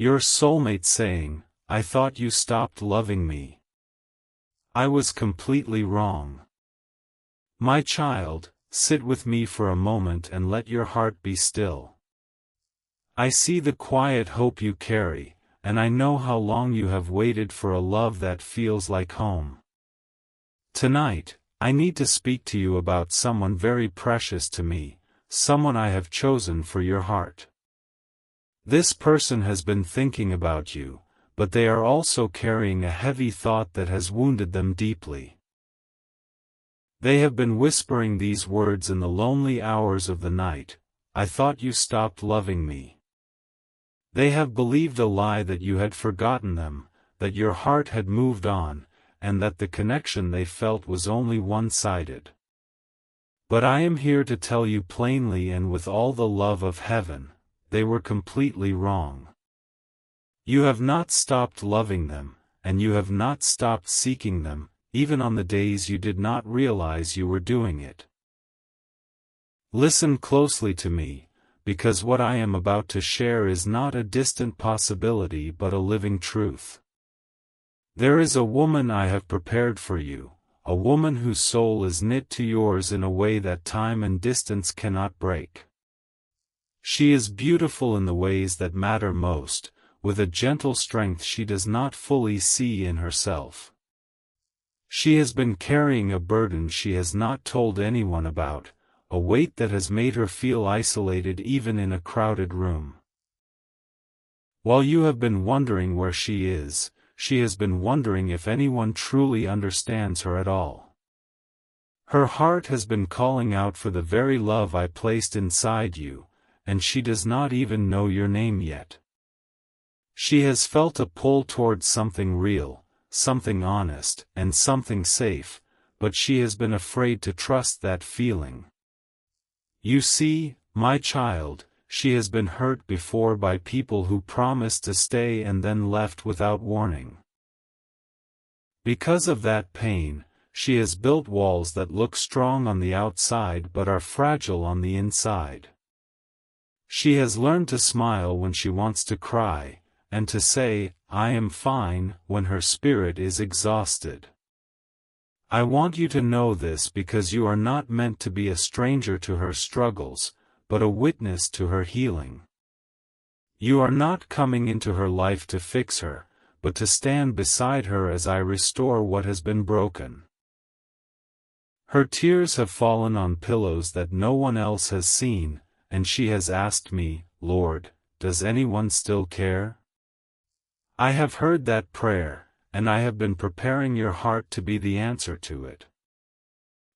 Your soulmate saying, "I thought you stopped loving me. I was completely wrong." My child, sit with me for a moment and let your heart be still. I see the quiet hope you carry, and I know how long you have waited for a love that feels like home. Tonight, I need to speak to you about someone very precious to me, someone I have chosen for your heart. This person has been thinking about you, but they are also carrying a heavy thought that has wounded them deeply. They have been whispering these words in the lonely hours of the night: "I thought you stopped loving me." They have believed a lie that you had forgotten them, that your heart had moved on, and that the connection they felt was only one-sided. But I am here to tell you plainly and with all the love of heaven, they were completely wrong. You have not stopped loving them, and you have not stopped seeking them, even on the days you did not realize you were doing it. Listen closely to me, because what I am about to share is not a distant possibility but a living truth. There is a woman I have prepared for you, a woman whose soul is knit to yours in a way that time and distance cannot break. She is beautiful in the ways that matter most, with a gentle strength she does not fully see in herself. She has been carrying a burden she has not told anyone about, a weight that has made her feel isolated even in a crowded room. While you have been wondering where she has been wondering if anyone truly understands her at all. Her heart has been calling out for the very love I placed inside you, and she does not even know your name yet. She has felt a pull towards something real, something honest, and something safe, but she has been afraid to trust that feeling. You see, my child, she has been hurt before by people who promised to stay and then left without warning. Because of that pain, she has built walls that look strong on the outside but are fragile on the inside. She has learned to smile when she wants to cry, and to say, "I am fine," when her spirit is exhausted. I want you to know this because you are not meant to be a stranger to her struggles, but a witness to her healing. You are not coming into her life to fix her, but to stand beside her as I restore what has been broken. Her tears have fallen on pillows that no one else has seen, and she has asked me, "Lord, does anyone still care?" I have heard that prayer, and I have been preparing your heart to be the answer to it.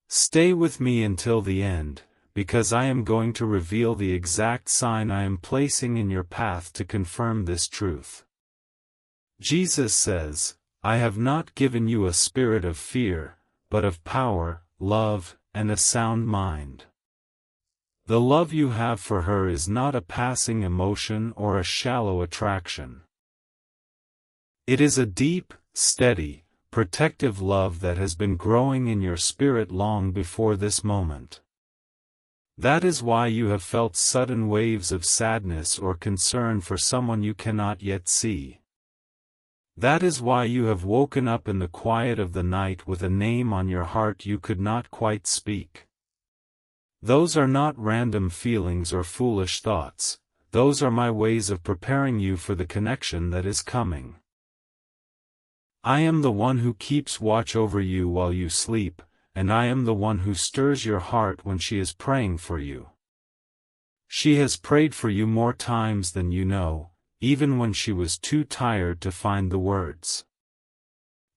Stay with me until the end, because I am going to reveal the exact sign I am placing in your path to confirm this truth. Jesus says, "I have not given you a spirit of fear, but of power, love, and a sound mind." The love you have for her is not a passing emotion or a shallow attraction. It is a deep, steady, protective love that has been growing in your spirit long before this moment. That is why you have felt sudden waves of sadness or concern for someone you cannot yet see. That is why you have woken up in the quiet of the night with a name on your heart you could not quite speak. Those are not random feelings or foolish thoughts, those are my ways of preparing you for the connection that is coming. I am the one who keeps watch over you while you sleep, and I am the one who stirs your heart when she is praying for you. She has prayed for you more times than you know, even when she was too tired to find the words.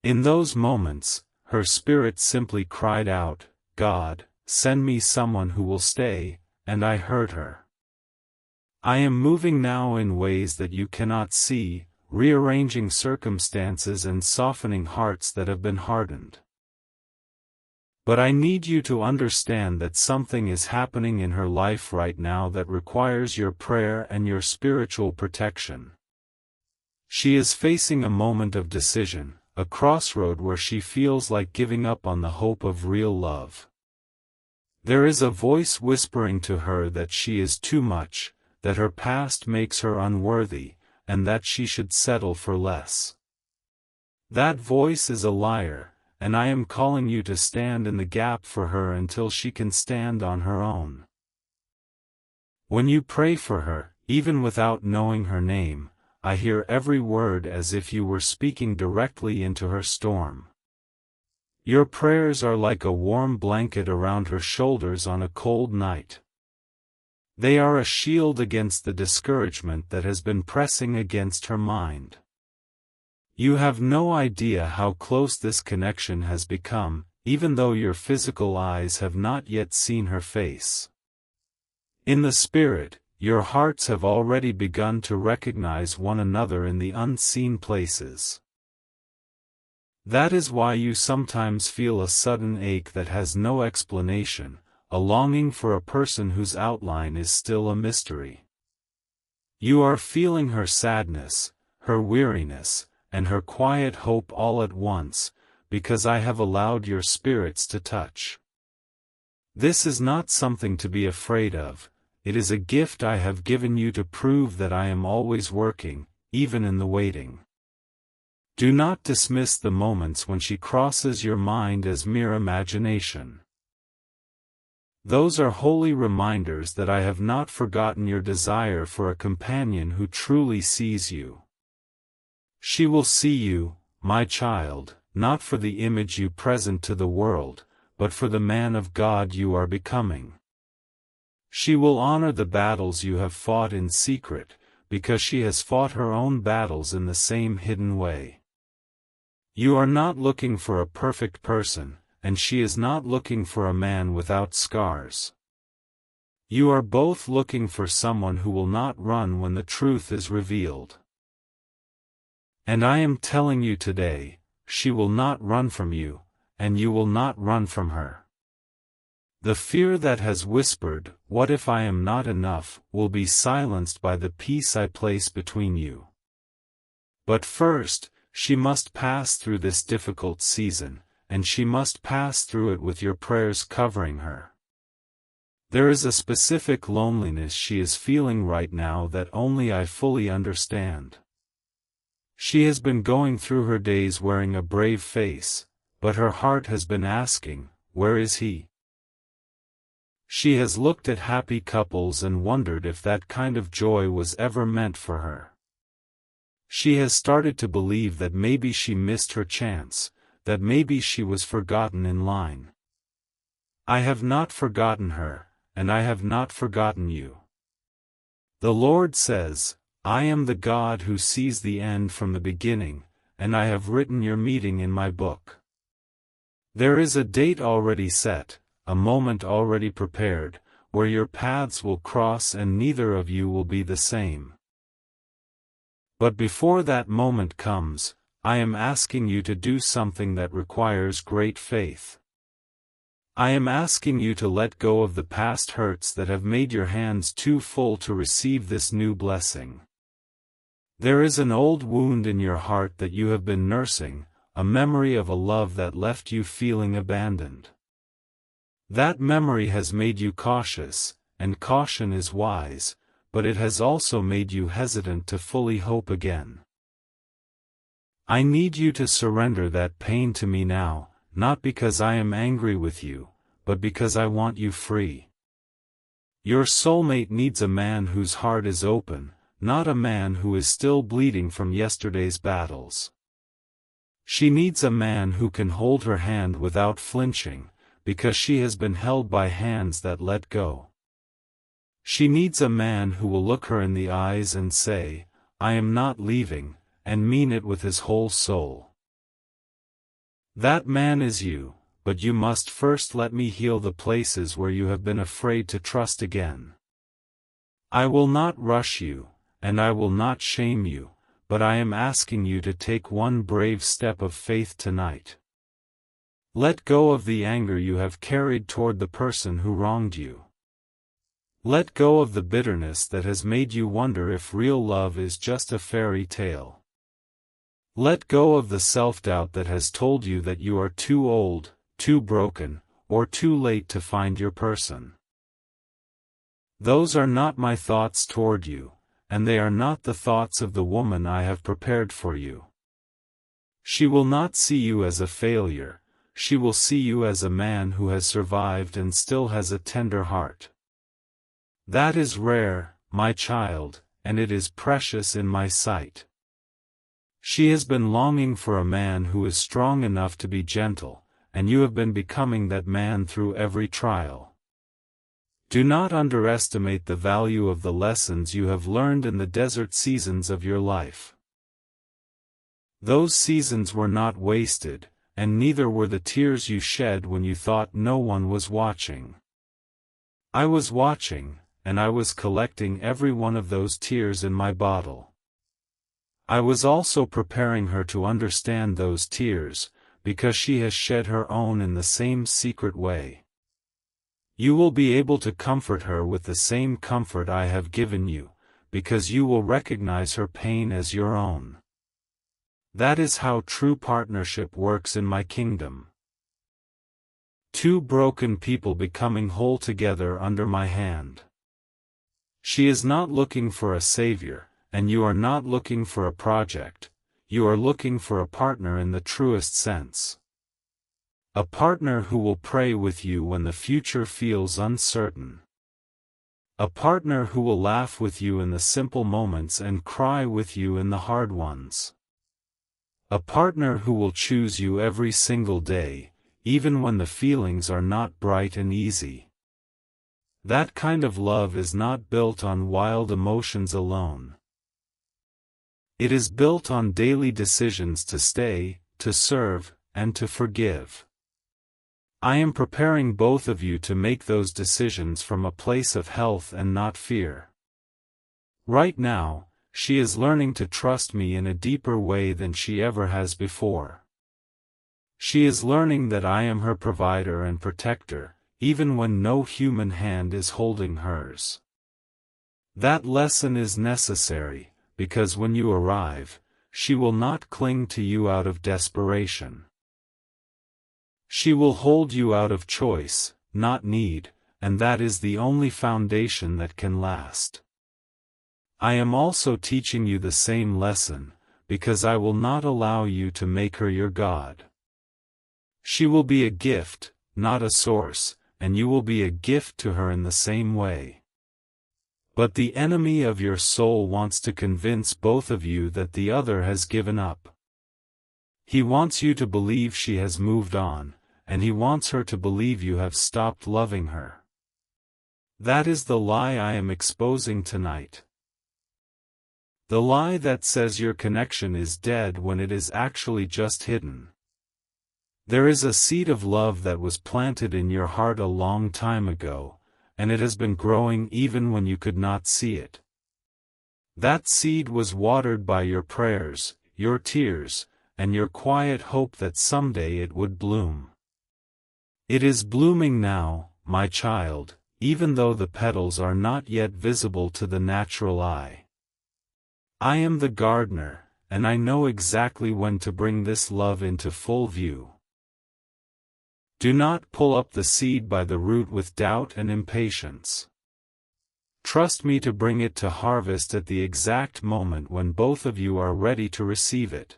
In those moments, her spirit simply cried out, "God, send me someone who will stay," and I heard her. I am moving now in ways that you cannot see, rearranging circumstances and softening hearts that have been hardened. But I need you to understand that something is happening in her life right now that requires your prayer and your spiritual protection. She is facing a moment of decision, a crossroad where she feels like giving up on the hope of real love. There is a voice whispering to her that she is too much, that her past makes her unworthy, and that she should settle for less. That voice is a liar, and I am calling you to stand in the gap for her until she can stand on her own. When you pray for her, even without knowing her name, I hear every word as if you were speaking directly into her storm. Your prayers are like a warm blanket around her shoulders on a cold night. They are a shield against the discouragement that has been pressing against her mind. You have no idea how close this connection has become, even though your physical eyes have not yet seen her face. In the spirit, your hearts have already begun to recognize one another in the unseen places. That is why you sometimes feel a sudden ache that has no explanation, a longing for a person whose outline is still a mystery. You are feeling her sadness, her weariness, and her quiet hope all at once, because I have allowed your spirits to touch. This is not something to be afraid of, it is a gift I have given you to prove that I am always working, even in the waiting. Do not dismiss the moments when she crosses your mind as mere imagination. Those are holy reminders that I have not forgotten your desire for a companion who truly sees you. She will see you, my child, not for the image you present to the world, but for the man of God you are becoming. She will honor the battles you have fought in secret, because she has fought her own battles in the same hidden way. You are not looking for a perfect person, and she is not looking for a man without scars. You are both looking for someone who will not run when the truth is revealed. And I am telling you today, she will not run from you, and you will not run from her. The fear that has whispered, "What if I am not enough?" will be silenced by the peace I place between you. But first, she must pass through this difficult season, and she must pass through it with your prayers covering her. There is a specific loneliness she is feeling right now that only I fully understand. She has been going through her days wearing a brave face, but her heart has been asking, "Where is he?" She has looked at happy couples and wondered if that kind of joy was ever meant for her. She has started to believe that maybe she missed her chance, that maybe she was forgotten in line. I have not forgotten her, and I have not forgotten you. The Lord says, "I am the God who sees the end from the beginning, and I have written your meeting in my book." There is a date already set, a moment already prepared, where your paths will cross and neither of you will be the same. But before that moment comes, I am asking you to do something that requires great faith. I am asking you to let go of the past hurts that have made your hands too full to receive this new blessing. There is an old wound in your heart that you have been nursing, a memory of a love that left you feeling abandoned. That memory has made you cautious, and caution is wise, but it has also made you hesitant to fully hope again. I need you to surrender that pain to me now, not because I am angry with you, but because I want you free. Your soulmate needs a man whose heart is open, not a man who is still bleeding from yesterday's battles. She needs a man who can hold her hand without flinching, because she has been held by hands that let go. She needs a man who will look her in the eyes and say, "I am not leaving," and mean it with his whole soul. That man is you, but you must first let me heal the places where you have been afraid to trust again. I will not rush you, and I will not shame you, but I am asking you to take one brave step of faith tonight. Let go of the anger you have carried toward the person who wronged you. Let go of the bitterness that has made you wonder if real love is just a fairy tale. Let go of the self-doubt that has told you that you are too old, too broken, or too late to find your person. Those are not my thoughts toward you, and they are not the thoughts of the woman I have prepared for you. She will not see you as a failure, she will see you as a man who has survived and still has a tender heart. That is rare, my child, and it is precious in my sight. She has been longing for a man who is strong enough to be gentle, and you have been becoming that man through every trial. Do not underestimate the value of the lessons you have learned in the desert seasons of your life. Those seasons were not wasted, and neither were the tears you shed when you thought no one was watching. I was watching, and I was collecting every one of those tears in my bottle. I was also preparing her to understand those tears, because she has shed her own in the same secret way. You will be able to comfort her with the same comfort I have given you, because you will recognize her pain as your own. That is how true partnership works in my kingdom. Two broken people becoming whole together under my hand. She is not looking for a savior, and you are not looking for a project, you are looking for a partner in the truest sense. A partner who will pray with you when the future feels uncertain. A partner who will laugh with you in the simple moments and cry with you in the hard ones. A partner who will choose you every single day, even when the feelings are not bright and easy. That kind of love is not built on wild emotions alone. It is built on daily decisions to stay, to serve, and to forgive. I am preparing both of you to make those decisions from a place of health and not fear. Right now, she is learning to trust me in a deeper way than she ever has before. She is learning that I am her provider and protector, even when no human hand is holding hers. That lesson is necessary, because when you arrive, she will not cling to you out of desperation. She will hold you out of choice, not need, and that is the only foundation that can last. I am also teaching you the same lesson, because I will not allow you to make her your God. She will be a gift, not a source, and you will be a gift to her in the same way. But the enemy of your soul wants to convince both of you that the other has given up. He wants you to believe she has moved on, and he wants her to believe you have stopped loving her. That is the lie I am exposing tonight. The lie that says your connection is dead when it is actually just hidden. There is a seed of love that was planted in your heart a long time ago, and it has been growing even when you could not see it. That seed was watered by your prayers, your tears, and your quiet hope that someday it would bloom. It is blooming now, my child, even though the petals are not yet visible to the natural eye. I am the gardener, and I know exactly when to bring this love into full view. Do not pull up the seed by the root with doubt and impatience. Trust me to bring it to harvest at the exact moment when both of you are ready to receive it.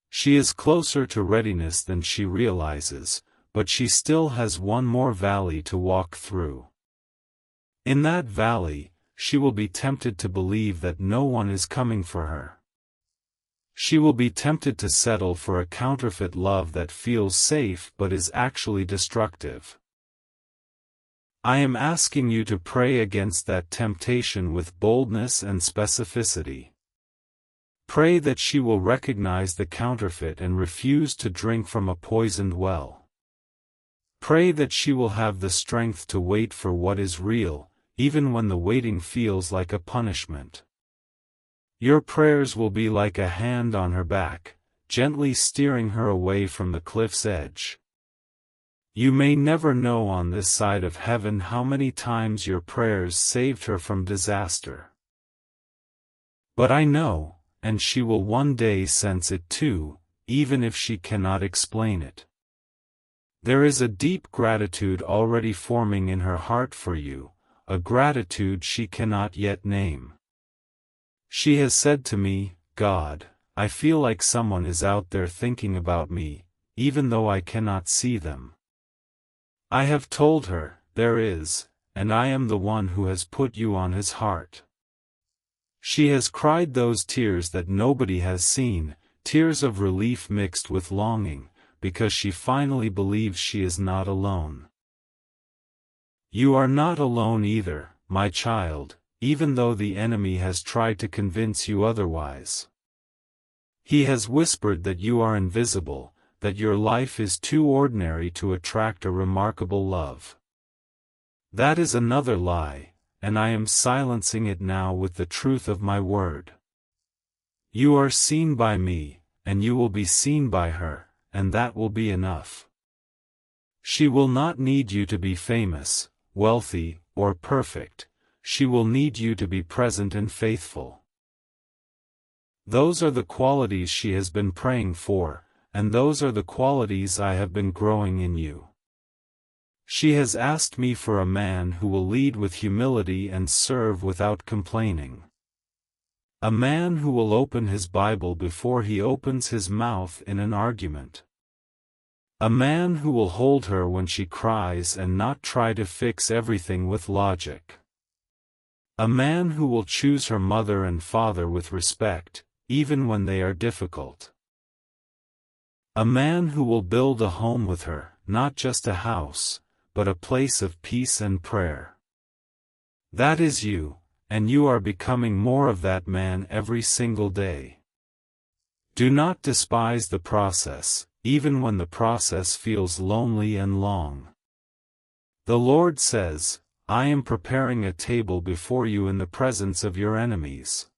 She is closer to readiness than she realizes, but she still has one more valley to walk through. In that valley, she will be tempted to believe that no one is coming for her. She will be tempted to settle for a counterfeit love that feels safe but is actually destructive. I am asking you to pray against that temptation with boldness and specificity. Pray that she will recognize the counterfeit and refuse to drink from a poisoned well. Pray that she will have the strength to wait for what is real, even when the waiting feels like a punishment. Your prayers will be like a hand on her back, gently steering her away from the cliff's edge. You may never know on this side of heaven how many times your prayers saved her from disaster. But I know, and she will one day sense it too, even if she cannot explain it. There is a deep gratitude already forming in her heart for you, a gratitude she cannot yet name. She has said to me, God, I feel like someone is out there thinking about me, even though I cannot see them. I have told her, there is, and I am the one who has put you on his heart. She has cried those tears that nobody has seen, tears of relief mixed with longing, because she finally believes she is not alone. You are not alone either, my child, even though the enemy has tried to convince you otherwise. He has whispered that you are invisible, that your life is too ordinary to attract a remarkable love. That is another lie, and I am silencing it now with the truth of my word. You are seen by me, and you will be seen by her, and that will be enough. She will not need you to be famous, wealthy, or perfect. She will need you to be present and faithful. Those are the qualities she has been praying for, and those are the qualities I have been growing in you. She has asked me for a man who will lead with humility and serve without complaining. A man who will open his Bible before he opens his mouth in an argument. A man who will hold her when she cries and not try to fix everything with logic. A man who will choose her mother and father with respect, even when they are difficult. A man who will build a home with her, not just a house, but a place of peace and prayer. That is you, and you are becoming more of that man every single day. Do not despise the process, even when the process feels lonely and long. The Lord says, I am preparing a table before you in the presence of your enemies.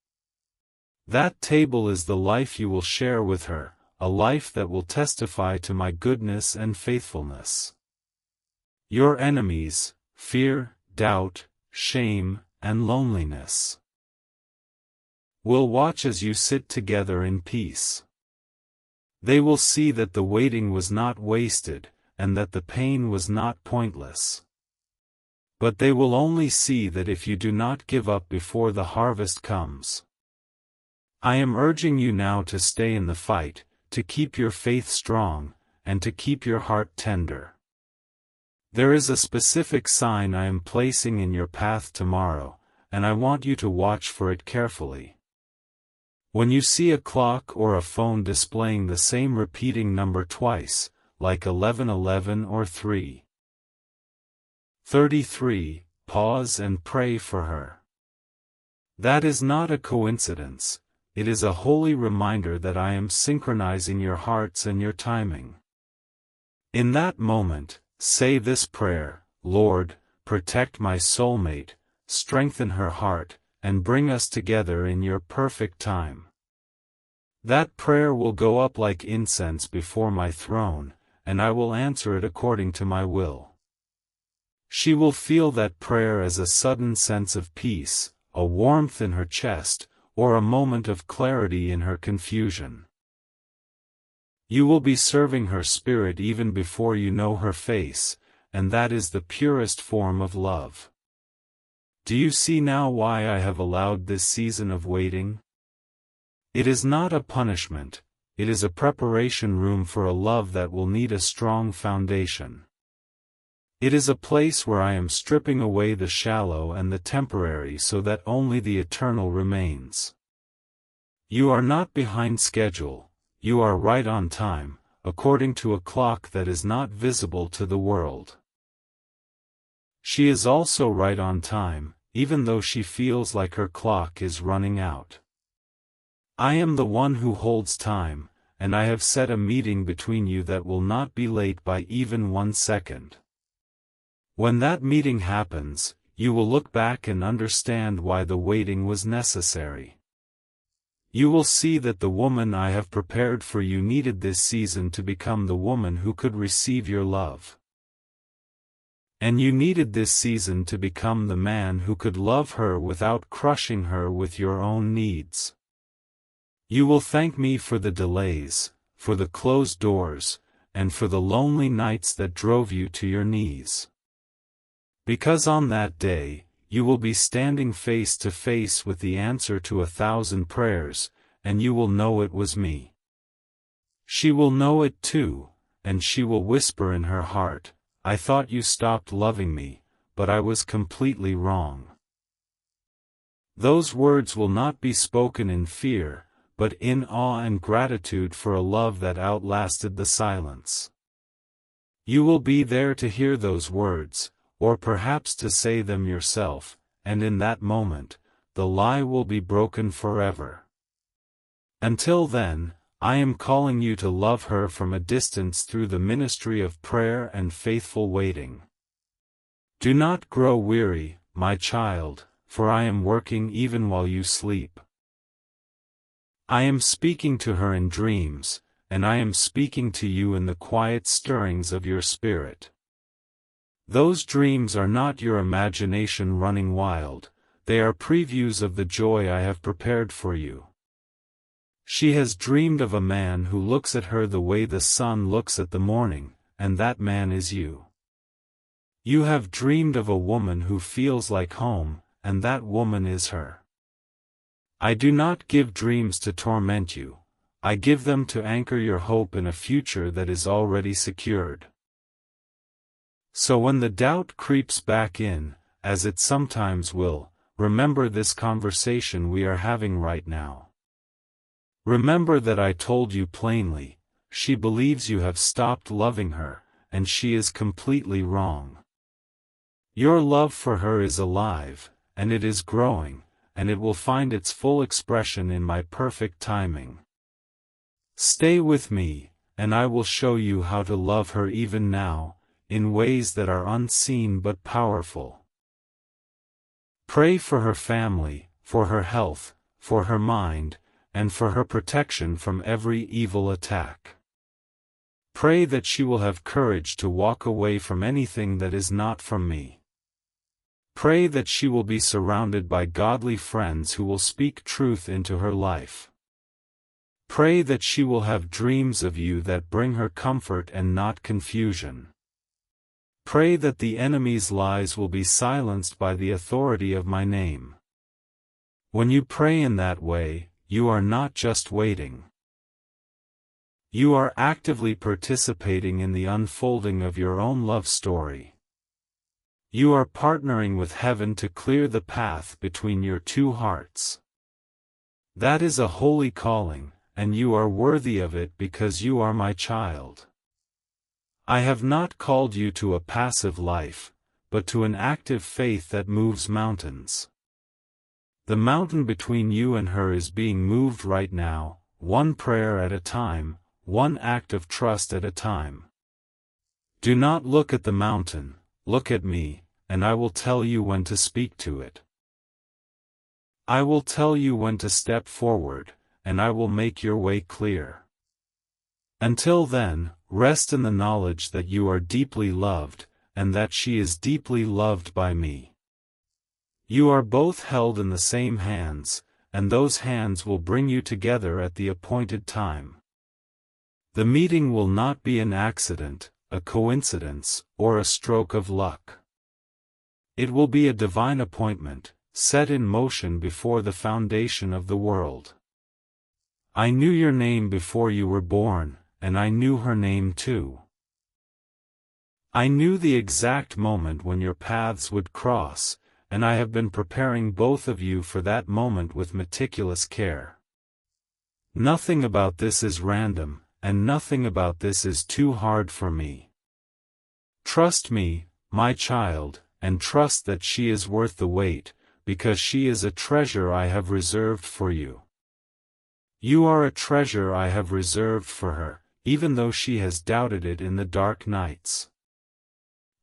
That table is the life you will share with her, a life that will testify to my goodness and faithfulness. Your enemies, fear, doubt, shame, and loneliness, will watch as you sit together in peace. They will see that the waiting was not wasted, and that the pain was not pointless. But they will only see that if you do not give up before the harvest comes. I am urging you now to stay in the fight, to keep your faith strong, and to keep your heart tender. There is a specific sign I am placing in your path tomorrow, and I want you to watch for it carefully. When you see a clock or a phone displaying the same repeating number twice, like 1111 or 3:33, pause and pray for her. That is not a coincidence, it is a holy reminder that I am synchronizing your hearts and your timing. In that moment, say this prayer, Lord, protect my soulmate, strengthen her heart, and bring us together in your perfect time. That prayer will go up like incense before my throne, and I will answer it according to my will. She will feel that prayer as a sudden sense of peace, a warmth in her chest, or a moment of clarity in her confusion. You will be serving her spirit even before you know her face, and that is the purest form of love. Do you see now why I have allowed this season of waiting? It is not a punishment, it is a preparation room for a love that will need a strong foundation. It is a place where I am stripping away the shallow and the temporary so that only the eternal remains. You are not behind schedule, you are right on time, according to a clock that is not visible to the world. She is also right on time, even though she feels like her clock is running out. I am the one who holds time, and I have set a meeting between you that will not be late by even 1 second. When that meeting happens, you will look back and understand why the waiting was necessary. You will see that the woman I have prepared for you needed this season to become the woman who could receive your love. And you needed this season to become the man who could love her without crushing her with your own needs. You will thank me for the delays, for the closed doors, and for the lonely nights that drove you to your knees. Because on that day, you will be standing face to face with the answer to 1,000 prayers, and you will know it was me. She will know it too, and she will whisper in her heart, I thought you stopped loving me, but I was completely wrong. Those words will not be spoken in fear, but in awe and gratitude for a love that outlasted the silence. You will be there to hear those words, or perhaps to say them yourself, and in that moment, the lie will be broken forever. Until then, I am calling you to love her from a distance through the ministry of prayer and faithful waiting. Do not grow weary, my child, for I am working even while you sleep. I am speaking to her in dreams, and I am speaking to you in the quiet stirrings of your spirit. Those dreams are not your imagination running wild, they are previews of the joy I have prepared for you. She has dreamed of a man who looks at her the way the sun looks at the morning, and that man is you. You have dreamed of a woman who feels like home, and that woman is her. I do not give dreams to torment you, I give them to anchor your hope in a future that is already secured. So when the doubt creeps back in, as it sometimes will, remember this conversation we are having right now. Remember that I told you plainly, she believes you have stopped loving her, and she is completely wrong. Your love for her is alive, and it is growing, and it will find its full expression in my perfect timing. Stay with me, and I will show you how to love her even now, in ways that are unseen but powerful. Pray for her family, for her health, for her mind, and for her protection from every evil attack. Pray that she will have courage to walk away from anything that is not from me. Pray that she will be surrounded by godly friends who will speak truth into her life. Pray that she will have dreams of you that bring her comfort and not confusion. Pray that the enemy's lies will be silenced by the authority of my name. When you pray in that way, you are not just waiting. You are actively participating in the unfolding of your own love story. You are partnering with heaven to clear the path between your two hearts. That is a holy calling, and you are worthy of it because you are my child. I have not called you to a passive life, but to an active faith that moves mountains. The mountain between you and her is being moved right now, one prayer at a time, one act of trust at a time. Do not look at the mountain, look at me, and I will tell you when to speak to it. I will tell you when to step forward, and I will make your way clear. Until then, rest in the knowledge that you are deeply loved, and that she is deeply loved by me. You are both held in the same hands, and those hands will bring you together at the appointed time. The meeting will not be an accident, a coincidence, or a stroke of luck. It will be a divine appointment, set in motion before the foundation of the world. I knew your name before you were born, and I knew her name too. I knew the exact moment when your paths would cross, and I have been preparing both of you for that moment with meticulous care. Nothing about this is random, and nothing about this is too hard for me. Trust me, my child, and trust that she is worth the wait, because she is a treasure I have reserved for you. You are a treasure I have reserved for her, even though she has doubted it in the dark nights.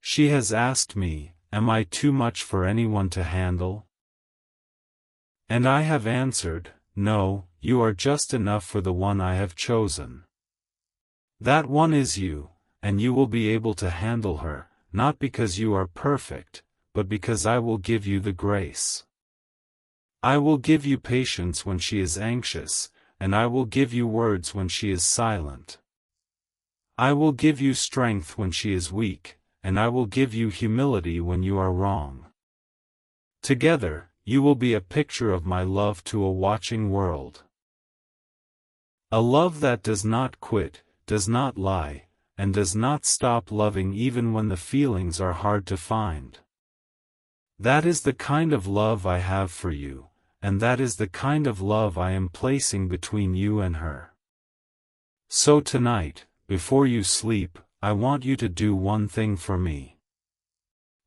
She has asked me, am I too much for anyone to handle? And I have answered, no, you are just enough for the one I have chosen. That one is you, and you will be able to handle her, not because you are perfect, but because I will give you the grace. I will give you patience when she is anxious, and I will give you words when she is silent. I will give you strength when she is weak, and I will give you humility when you are wrong. Together, you will be a picture of my love to a watching world. A love that does not quit, does not lie, and does not stop loving even when the feelings are hard to find. That is the kind of love I have for you, and that is the kind of love I am placing between you and her. So tonight, before you sleep, I want you to do one thing for me.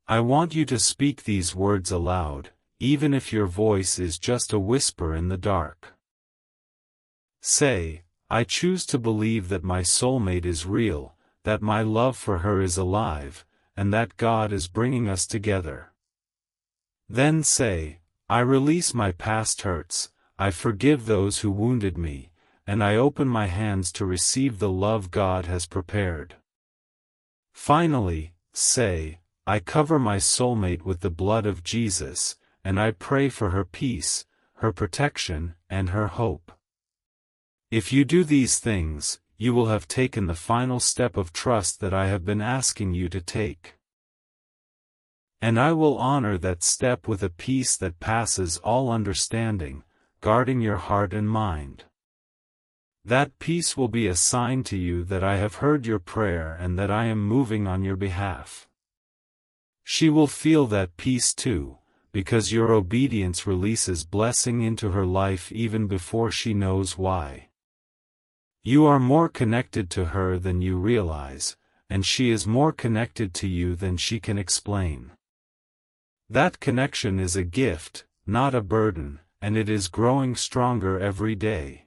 I want you to speak these words aloud, even if your voice is just a whisper in the dark. Say, I choose to believe that my soulmate is real, that my love for her is alive, and that God is bringing us together. Then say, I release my past hurts, I forgive those who wounded me, and I open my hands to receive the love God has prepared. Finally, say, I cover my soulmate with the blood of Jesus, and I pray for her peace, her protection, and her hope. If you do these things, you will have taken the final step of trust that I have been asking you to take. And I will honor that step with a peace that passes all understanding, guarding your heart and mind. That peace will be a sign to you that I have heard your prayer and that I am moving on your behalf. She will feel that peace too, because your obedience releases blessing into her life even before she knows why. You are more connected to her than you realize, and she is more connected to you than she can explain. That connection is a gift, not a burden, and it is growing stronger every day.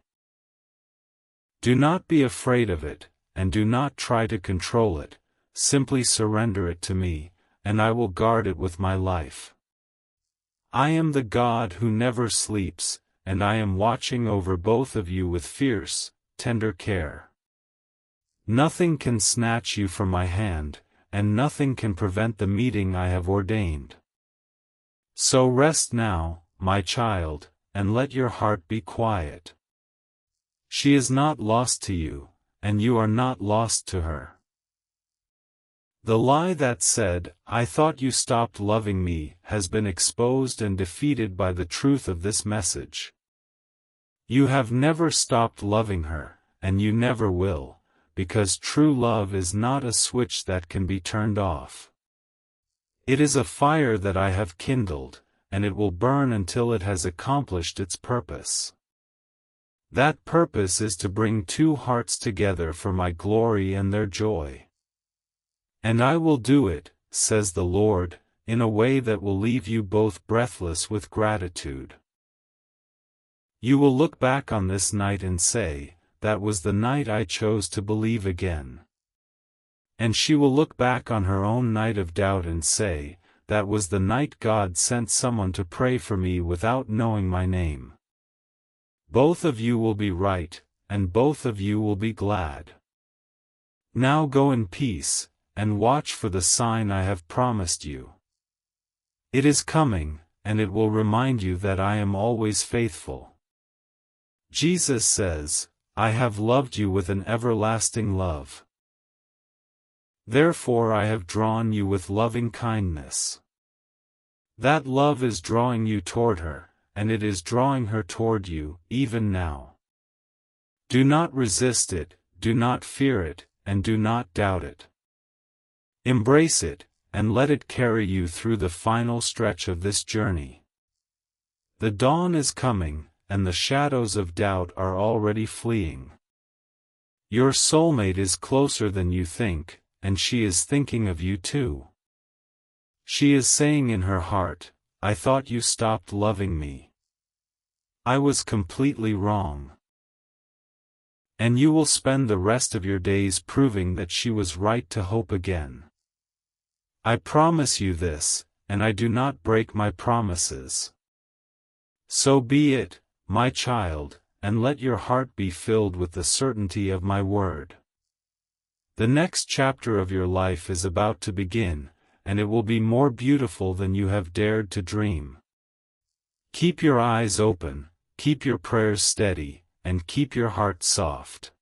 Do not be afraid of it, and do not try to control it, simply surrender it to me, and I will guard it with my life. I am the God who never sleeps, and I am watching over both of you with fierce, tender care. Nothing can snatch you from my hand, and nothing can prevent the meeting I have ordained. So rest now, my child, and let your heart be quiet. She is not lost to you, and you are not lost to her. The lie that said, I thought you stopped loving me, has been exposed and defeated by the truth of this message. You have never stopped loving her, and you never will, because true love is not a switch that can be turned off. It is a fire that I have kindled, and it will burn until it has accomplished its purpose. That purpose is to bring two hearts together for my glory and their joy. And I will do it, says the Lord, in a way that will leave you both breathless with gratitude. You will look back on this night and say, that was the night I chose to believe again. And she will look back on her own night of doubt and say, that was the night God sent someone to pray for me without knowing my name. Both of you will be right, and both of you will be glad. Now go in peace, and watch for the sign I have promised you. It is coming, and it will remind you that I am always faithful. Jesus says, I have loved you with an everlasting love. Therefore I have drawn you with loving kindness. That love is drawing you toward her, and it is drawing her toward you, even now. Do not resist it, do not fear it, and do not doubt it. Embrace it, and let it carry you through the final stretch of this journey. The dawn is coming, and the shadows of doubt are already fleeing. Your soulmate is closer than you think, and she is thinking of you too. She is saying in her heart, I thought you stopped loving me. I was completely wrong. And you will spend the rest of your days proving that she was right to hope again. I promise you this, and I do not break my promises. So be it, my child, and let your heart be filled with the certainty of my word. The next chapter of your life is about to begin, and it will be more beautiful than you have dared to dream. Keep your eyes open, keep your prayers steady, and keep your heart soft.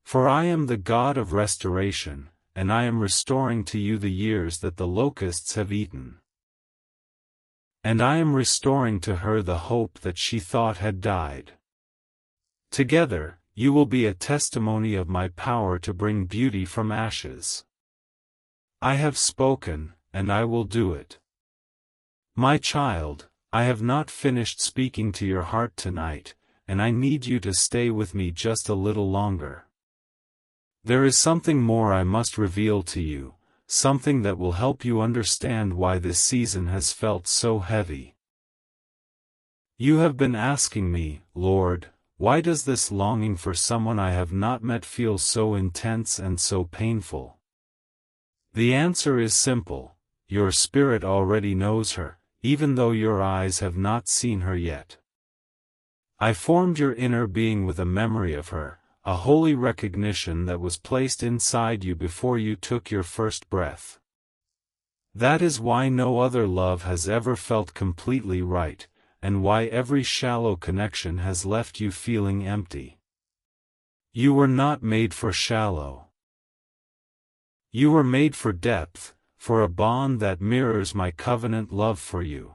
For I am the God of restoration, and I am restoring to you the years that the locusts have eaten. And I am restoring to her the hope that she thought had died. Together, you will be a testimony of my power to bring beauty from ashes. I have spoken, and I will do it. My child, I have not finished speaking to your heart tonight, and I need you to stay with me just a little longer. There is something more I must reveal to you, something that will help you understand why this season has felt so heavy. You have been asking me, Lord, why does this longing for someone I have not met feel so intense and so painful? The answer is simple: your spirit already knows her, even though your eyes have not seen her yet. I formed your inner being with a memory of her, a holy recognition that was placed inside you before you took your first breath. That is why no other love has ever felt completely right, and why every shallow connection has left you feeling empty. You were not made for shallow. You were made for depth, for a bond that mirrors my covenant love for you.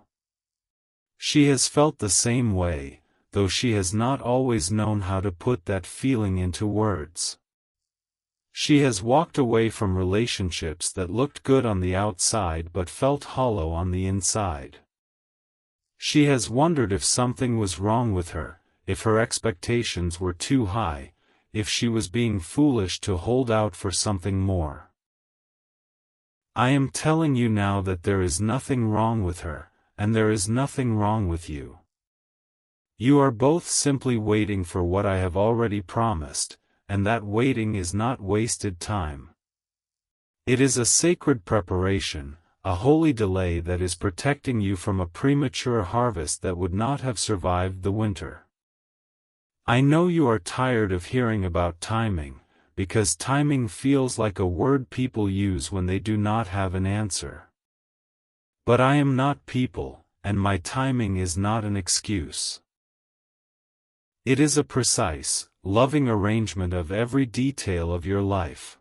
She has felt the same way, though she has not always known how to put that feeling into words. She has walked away from relationships that looked good on the outside but felt hollow on the inside. She has wondered if something was wrong with her, if her expectations were too high, if she was being foolish to hold out for something more. I am telling you now that there is nothing wrong with her, and there is nothing wrong with you. You are both simply waiting for what I have already promised, and that waiting is not wasted time. It is a sacred preparation, a holy delay that is protecting you from a premature harvest that would not have survived the winter. I know you are tired of hearing about timing, because timing feels like a word people use when they do not have an answer. But I am not people, and my timing is not an excuse. It is a precise, loving arrangement of every detail of your life.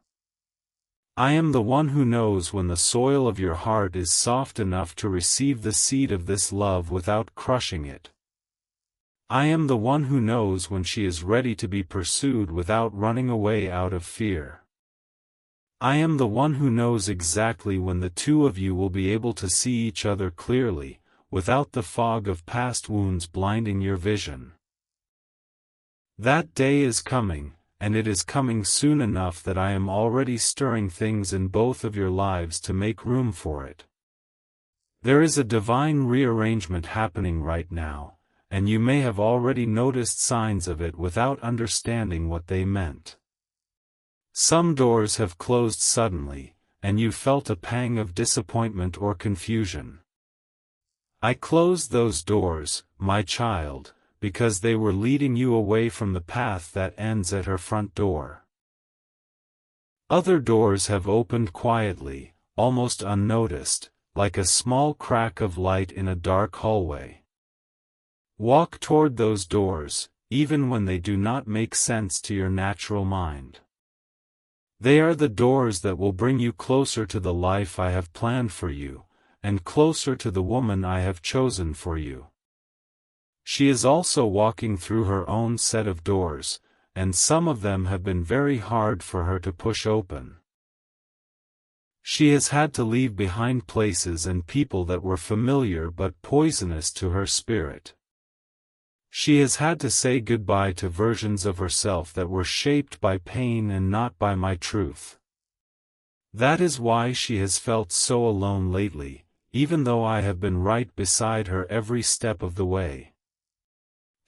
I am the one who knows when the soil of your heart is soft enough to receive the seed of this love without crushing it. I am the one who knows when she is ready to be pursued without running away out of fear. I am the one who knows exactly when the two of you will be able to see each other clearly, without the fog of past wounds blinding your vision. That day is coming, and it is coming soon enough that I am already stirring things in both of your lives to make room for it. There is a divine rearrangement happening right now, and you may have already noticed signs of it without understanding what they meant. Some doors have closed suddenly, and you felt a pang of disappointment or confusion. I closed those doors, my child, because they were leading you away from the path that ends at her front door. Other doors have opened quietly, almost unnoticed, like a small crack of light in a dark hallway. Walk toward those doors, even when they do not make sense to your natural mind. They are the doors that will bring you closer to the life I have planned for you, and closer to the woman I have chosen for you. She is also walking through her own set of doors, and some of them have been very hard for her to push open. She has had to leave behind places and people that were familiar but poisonous to her spirit. She has had to say goodbye to versions of herself that were shaped by pain and not by my truth. That is why she has felt so alone lately, even though I have been right beside her every step of the way.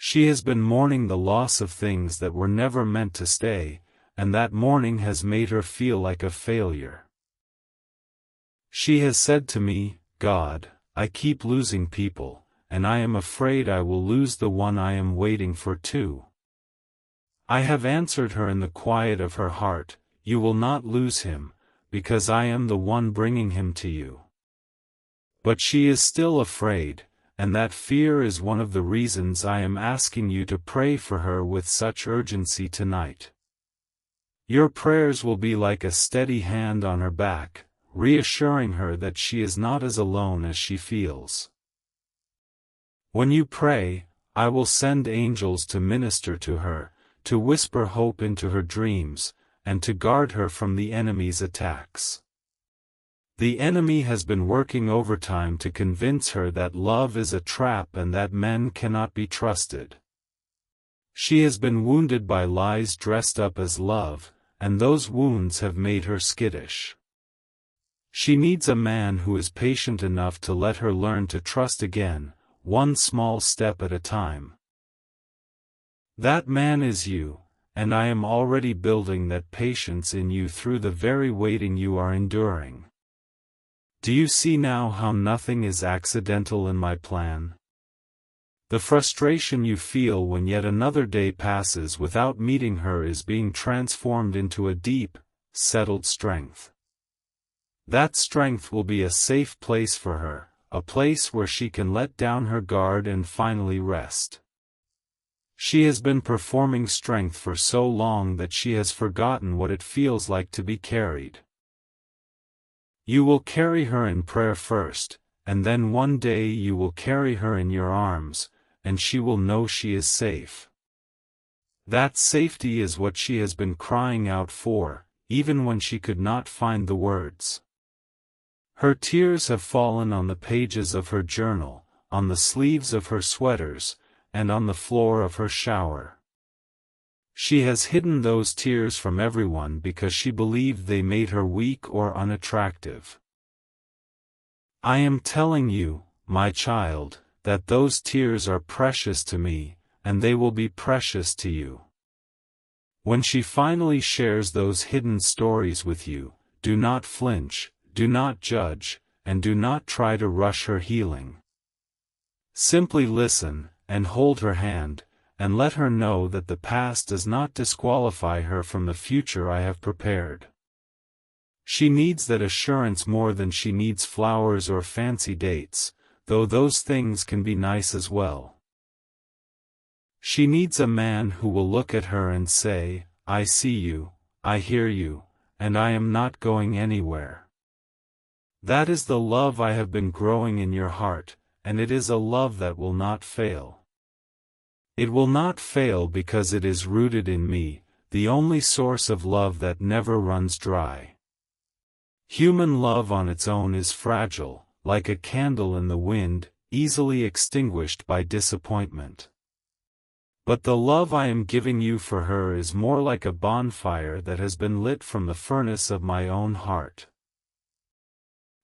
She has been mourning the loss of things that were never meant to stay, and that mourning has made her feel like a failure. She has said to me, God, I keep losing people, and I am afraid I will lose the one I am waiting for too. I have answered her in the quiet of her heart, you will not lose him, because I am the one bringing him to you. But she is still afraid, and that fear is one of the reasons I am asking you to pray for her with such urgency tonight. Your prayers will be like a steady hand on her back, reassuring her that she is not as alone as she feels. When you pray, I will send angels to minister to her, to whisper hope into her dreams, and to guard her from the enemy's attacks. The enemy has been working overtime to convince her that love is a trap and that men cannot be trusted. She has been wounded by lies dressed up as love, and those wounds have made her skittish. She needs a man who is patient enough to let her learn to trust again, one small step at a time. That man is you, and I am already building that patience in you through the very waiting you are enduring. Do you see now how nothing is accidental in my plan? The frustration you feel when yet another day passes without meeting her is being transformed into a deep, settled strength. That strength will be a safe place for her, a place where she can let down her guard and finally rest. She has been performing strength for so long that she has forgotten what it feels like to be carried. You will carry her in prayer first, and then one day you will carry her in your arms, and she will know she is safe. That safety is what she has been crying out for, even when she could not find the words. Her tears have fallen on the pages of her journal, on the sleeves of her sweaters, and on the floor of her shower. She has hidden those tears from everyone because she believed they made her weak or unattractive. I am telling you, my child, that those tears are precious to me, and they will be precious to you. When she finally shares those hidden stories with you, do not flinch, do not judge, and do not try to rush her healing. Simply listen, and hold her hand, and let her know that the past does not disqualify her from the future I have prepared. She needs that assurance more than she needs flowers or fancy dates, though those things can be nice as well. She needs a man who will look at her and say, I see you, I hear you, and I am not going anywhere. That is the love I have been growing in your heart, and it is a love that will not fail. It will not fail because it is rooted in me, the only source of love that never runs dry. Human love on its own is fragile, like a candle in the wind, easily extinguished by disappointment. But the love I am giving you for her is more like a bonfire that has been lit from the furnace of my own heart.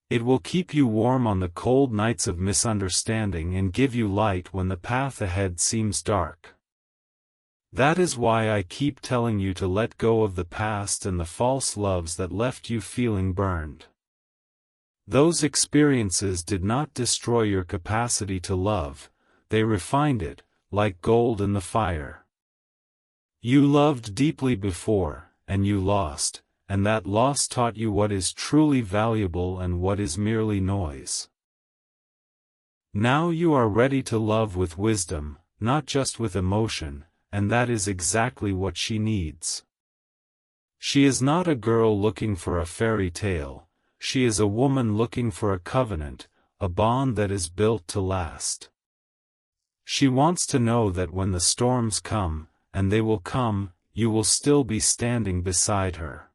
It will keep you warm on the cold nights of misunderstanding and give you light when the path ahead seems dark. That is why I keep telling you to let go of the past and the false loves that left you feeling burned. Those experiences did not destroy your capacity to love, they refined it, like gold in the fire. You loved deeply before, and you lost, and that loss taught you what is truly valuable and what is merely noise. Now you are ready to love with wisdom, not just with emotion, and that is exactly what she needs. She is not a girl looking for a fairy tale, she is a woman looking for a covenant, a bond that is built to last. She wants to know that when the storms come, and they will come, you will still be standing beside her.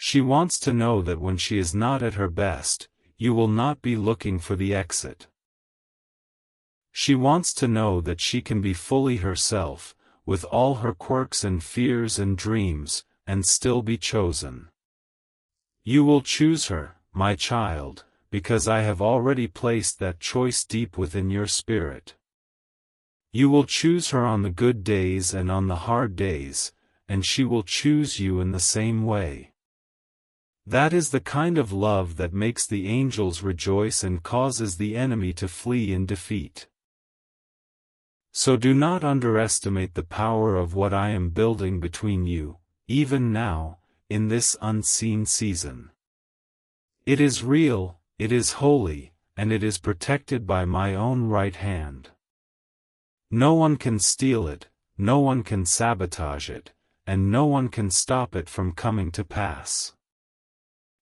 She wants to know that when she is not at her best, you will not be looking for the exit. She wants to know that she can be fully herself, with all her quirks and fears and dreams, and still be chosen. You will choose her, my child, because I have already placed that choice deep within your spirit. You will choose her on the good days and on the hard days, and she will choose you in the same way. That is the kind of love that makes the angels rejoice and causes the enemy to flee in defeat. So do not underestimate the power of what I am building between you, even now, in this unseen season. It is real, it is holy, and it is protected by my own right hand. No one can steal it, no one can sabotage it, and no one can stop it from coming to pass.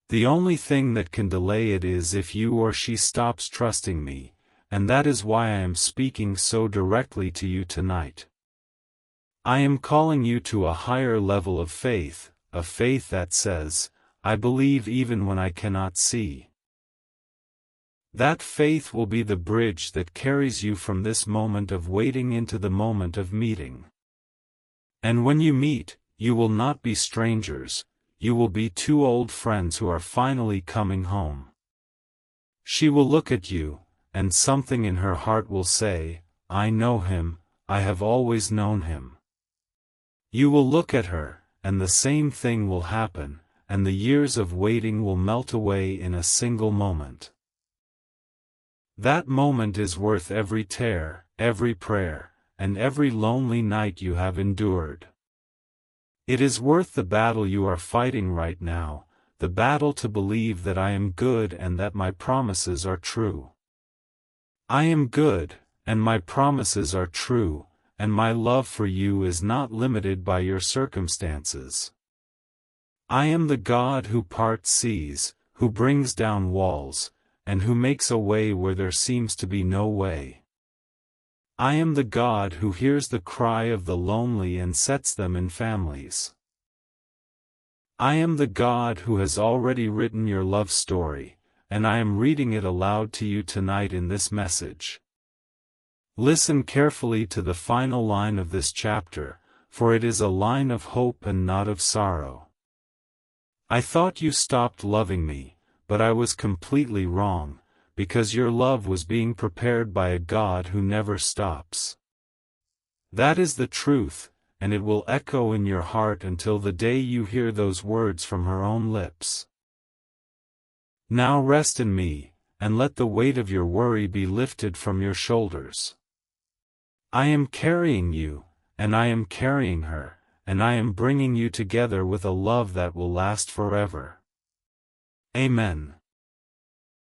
The only thing that can delay it is if you or she stops trusting me, and that is why I am speaking so directly to you tonight. I am calling you to a higher level of faith, a faith that says, I believe even when I cannot see. That faith will be the bridge that carries you from this moment of waiting into the moment of meeting. And when you meet, you will not be strangers, you will be two old friends who are finally coming home. She will look at you, and something in her heart will say, I know him, I have always known him. You will look at her, and the same thing will happen, and the years of waiting will melt away in a single moment. That moment is worth every tear, every prayer, and every lonely night you have endured. It is worth the battle you are fighting right now, the battle to believe that I am good and that my promises are true. I am good, and my promises are true, and my love for you is not limited by your circumstances. I am the God who parts seas, who brings down walls, and who makes a way where there seems to be no way. I am the God who hears the cry of the lonely and sets them in families. I am the God who has already written your love story, and I am reading it aloud to you tonight in this message. Listen carefully to the final line of this chapter, for it is a line of hope and not of sorrow. I thought you stopped loving me, but I was completely wrong, because your love was being prepared by a God who never stops. That is the truth, and it will echo in your heart until the day you hear those words from her own lips. Now rest in me, and let the weight of your worry be lifted from your shoulders. I am carrying you, and I am carrying her, and I am bringing you together with a love that will last forever. Amen.